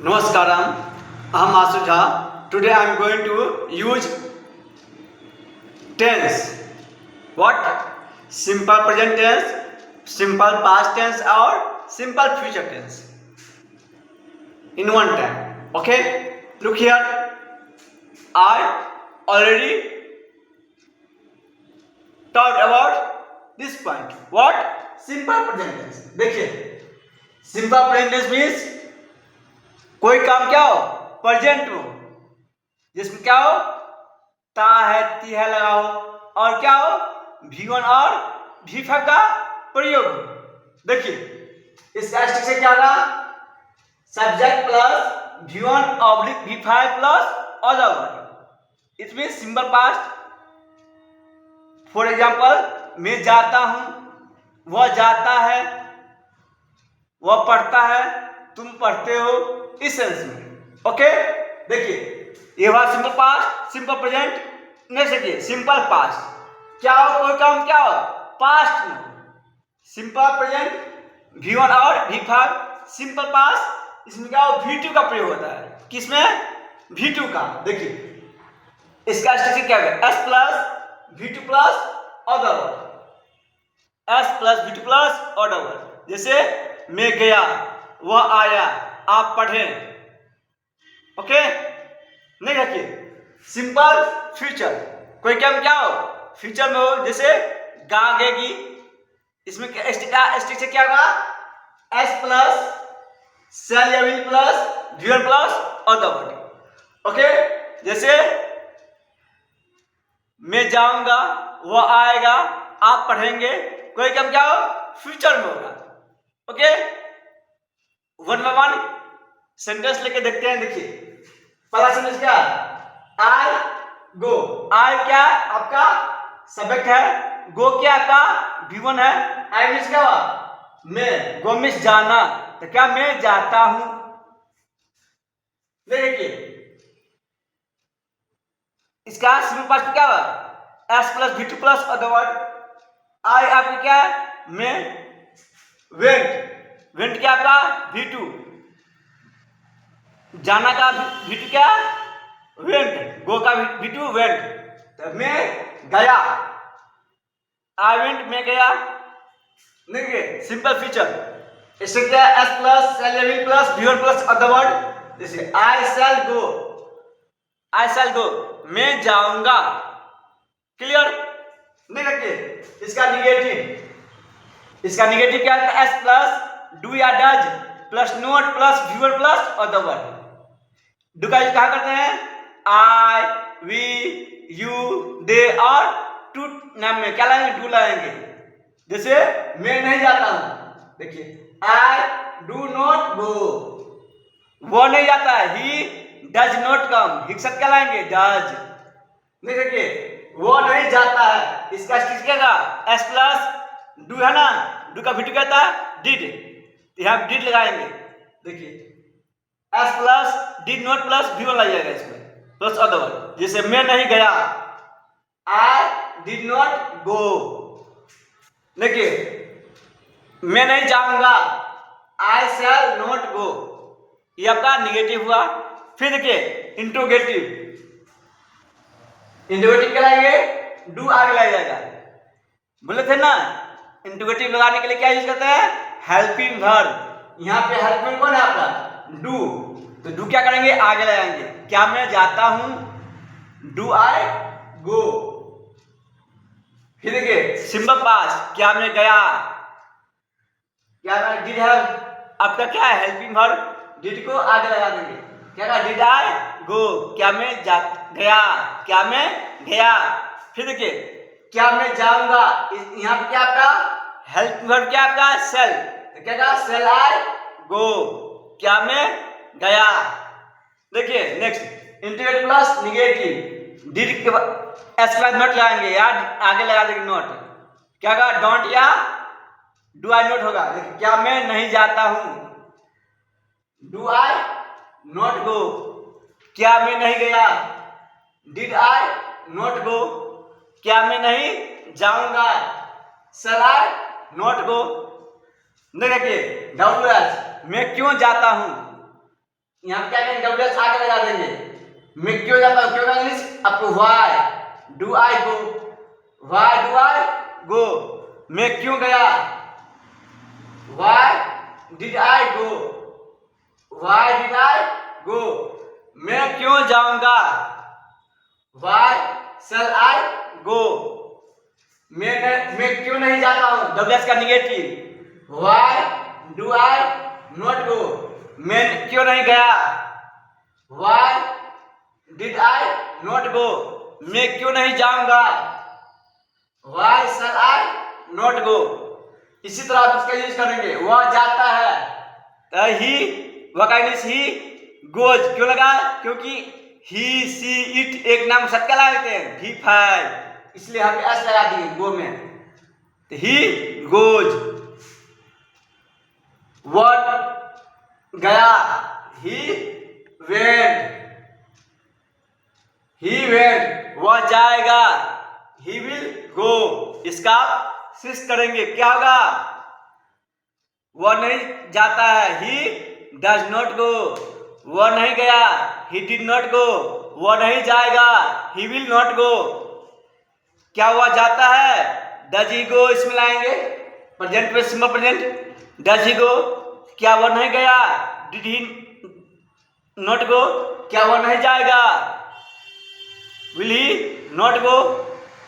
Namaskaram, I am Asudha. Today I am going to use tense. What? Simple present tense, simple past tense or simple future tense in one time. Okay? Look here. I already talked about this point. What? Simple present tense. देखिए simple present tense means कोई काम क्या हो present हो, जिसमें क्या हो ता है ती है लगा हो और क्या हो V1 और V5 का प्रयोग हो। देखिए इस स्टिक से क्या होगा subject plus V1 oblique V5 plus other word. It means simple past. For example मैं जाता हूं, वह जाता है, वह पढ़ता है, तुम पढ़ते हो, इस सेंस में। ओके देखिए ये हुआ simple past, simple present. Next देखिए सिंपल पास्ट। क्या हो कोई काम क्या हो पास्ट में, सिंपल प्रेजेंट V1 और V5। सिंपल पास्ट इसमें क्या हो V2 का प्रयोग होता है। किसमें V2 का। देखिए इसका स्ट्रक्चर क्या है S plus V2 plus other word, S plus V2 plus other word. जैसे मैं गया, वह आया, आप पढ़े। ओके नहीं रखिए सिंपल फ्यूचर। कोई काम क्या हो फ्यूचर में हो, जैसे गागेगी। इसमें स्टिक से क्या होगा S प्लस सेल या will plus dual plus other word. Okay जैसे मैं जाऊंगा, वह आएगा, आप पढ़ेंगे। कोई काम क्या हो फ्यूचर में होगा। Okay one by one sentence लेके देखते हैं। देखिए पहला सेंटेंस क्या आई गो। आई क्या आपका सब्जेक्ट है, गो क्या आपका V1 है। आई मीन्स क्या हुआ मैं, गो मीन्स जाना, तो क्या मैं जाता हूं। देखिए इसका सिंपल पास्ट क्या हुआ S plus V2 plus other word. I आपकी क्या है मैं, वेंट, वेंट क्या आपका V2, जाना का V2 क्या वेंट, गो का V2 वेंट। तो मैं गया, आई वेंट मैं गया। देखिए सिंपल फीचर इससे क्या S plus shall will plus V1 plus other word. जैसे आई शैल गो, आई शैल गो मैं जाऊंगा। क्लियर नहीं रखिए इसका निगेटिव, इसका निगेटिव क्या है S प्लस डू या does plus note plus V1 plus other word. Do का यूज कहां करते हैं आई, वी, यू, दे और टू नाम में क्या लाएंगे डू लाएंगे। जैसे मैं नहीं जाता हूं, देखिए आई डू नॉट गो, वो नहीं जाता है ही डज नॉट कम, ही सब क्या लाएंगे डज। नहीं देखिए वो नहीं जाता है, इसका स्टिच क्या था S प्लस डू है ना, डू का V2 कहता है डिड, यहां डिड लगाएंगे। देखिए S plus did not plus V1 लग जाएगा इसमें प्लस अदर वर्ड। जैसे मैं नहीं गया आई डिड नॉट गो। देखिए मैं नहीं जाऊंगा आई शैल नॉट गो, ये आपका निगेटिव हुआ। फिर देखिए इंट्रोगेटिव, इंट्रोगेटिव क्या लाएंगे डू आगे लग जाएगा। बोले थे ना इंट्रोगेटिव लगाने के लिए क्या यूज करते हैं हेल्पिंग वर्ब। यहाँ पे हेल्पिंग कौन है आपका डू, तो डू क्या करेंगे आगे लगाएंगे। क्या मैं जाता हूं डू आई गो। फिर देखिए सिंपल पास्ट क्या मैं गया, क्या मैं डिड है आपका क्या है हेल्पिंग वर्ब, डिड को आगे लगा देंगे। क्या डिड आई गो क्या मैं गया, क्या मैं गया। फिर देखिए क्या मैं जाऊंगा, यहाँ पे क्या आपका हेल्प वर्ब क्या आपका सेल, तो क्या कहा सेल आई गो क्या मैं गया। देखिए next integrate plus negative, did के S के बाद नोट लगाएंगे या आगे लगा देंगे नोट। क्या कहा डोंट या डू आई नोट होगा। देखिए क्या मैं नहीं जाता हूं डू आई नॉट गो, क्या मैं नहीं गया डिड आई नॉट गो, क्या मैं नहीं जाऊंगा शैल आई नॉट गो। देखिए WH मैं क्यों जाता हूं यहाँ क्या करेंगे, डब्ल्यू एच आगे लगा देंगे। मैं क्यों जाता हूँ, क्यों का इंग्लिश आपको why do I go, why do I go, मैं क्यों गया, why did I go, why did I go, मैं क्यों जाऊंगा, व्हाई शैल आई गो, मैं क्यों नहीं जाता हूं, डब्ल्यू एच का negative, why do I not go, मैं क्यों नहीं गया, why did I not go, मैं क्यों नहीं जाऊंगा, why shell I not go. इसी तरह आप इसका यूज करेंगे, वह जाता है, ही वह का इंग्लिश ही गोज, क्यों लगा, क्योंकि ही सी इट एक नाम सत का लगाते हैं, ही फाइव, इसलिए हम एस लगा दिए गो में, तो ही गोज। वह गया, ही वेंट, वह जाएगा, ही विल गो। इसका शिष्ट करेंगे, क्या होगा, वह नहीं जाता है, ही डज नॉट गो, वह नहीं गया, ही डिड नॉट गो, वह नहीं जाएगा, ही विल नॉट गो। क्या वह जाता है, डज ही गो, इसमें लाएंगे प्रेजेंट में, सिंपल प्रेजेंट, डज ही गो, क्या वह नहीं गया, डिड ही नॉट गो, क्या वह नहीं जाएगा, विल ही नॉट गो,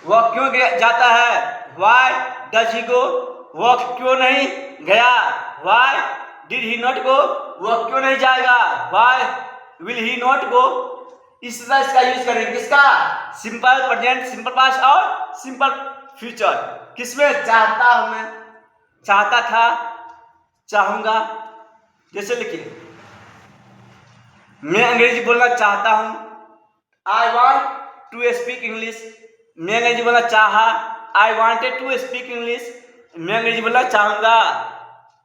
वह क्यों जाता है, व्हाई डज ही गो, वह क्यों नहीं गया, why did he not go, वह क्यों नहीं जाएगा, why will he not go. इस तरह इसका यूज करेंगे, किसका, सिंपल प्रेजेंट, सिंपल पास्ट और सिंपल फ्यूचर। किसमें, चाहता हूं मैं, चाहता था, चाहूंगा। जैसे लिखिए, मैं अंग्रेजी बोलना चाहता हूं, I want to speak English, मैं अंग्रेजी बोलना चाहा, I wanted to speak English, मैं अंग्रेजी बोलना चाहूंगा,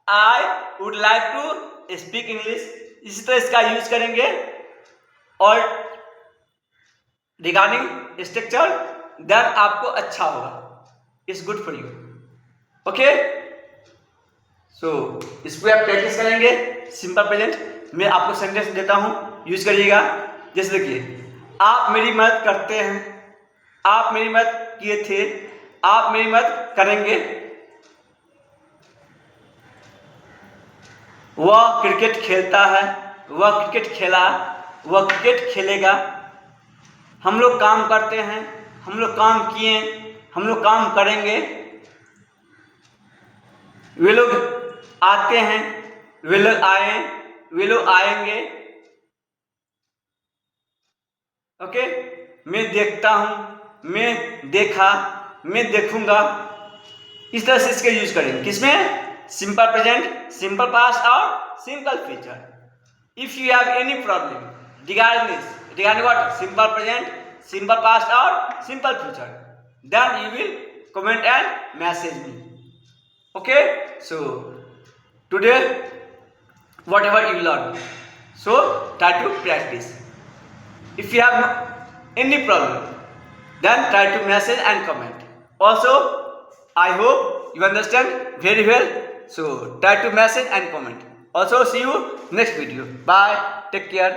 I would like to speak English. इसी तरह इसका यूज करेंगे और रिगार्डिंग स्ट्रक्चर, देन आपको अच्छा होगा, it's good for you. Okay, so इसको आप प्रैक्टिस करेंगे। सिंपल प्रेजेंट मैं आपको सेंटेंस देता हूं, यूज करिएगा। जैसे देखिए, आप मेरी मदद करते हैं, आप मेरी मदद किए थे, आप मेरी मदद करेंगे, वह क्रिकेट खेलता है, वह क्रिकेट खेला, वह क्रिकेट खेलेगा, हम लोग काम करते हैं, हम लोग काम किए, हम लोग काम करेंगे, वे लोग आते हैं, वे लोग आए, वे लोग आएंगे। ओके, मैं देखता हूं, मैं देखा, मैं देखूंगा। इस तरह से इसके यूज करेंगे, किसमें, सिंपल प्रेजेंट, सिंपल पास्ट और simple future. If you have any problem regarding this, regarding what, simple present, simple past or simple future, then you will comment and message me. Okay, so today whatever you learn, so try to practice. If you have any problem, then try to message and comment. Also, I hope you understand very well, so try to message and comment. Also, see you next video. Bye, take care.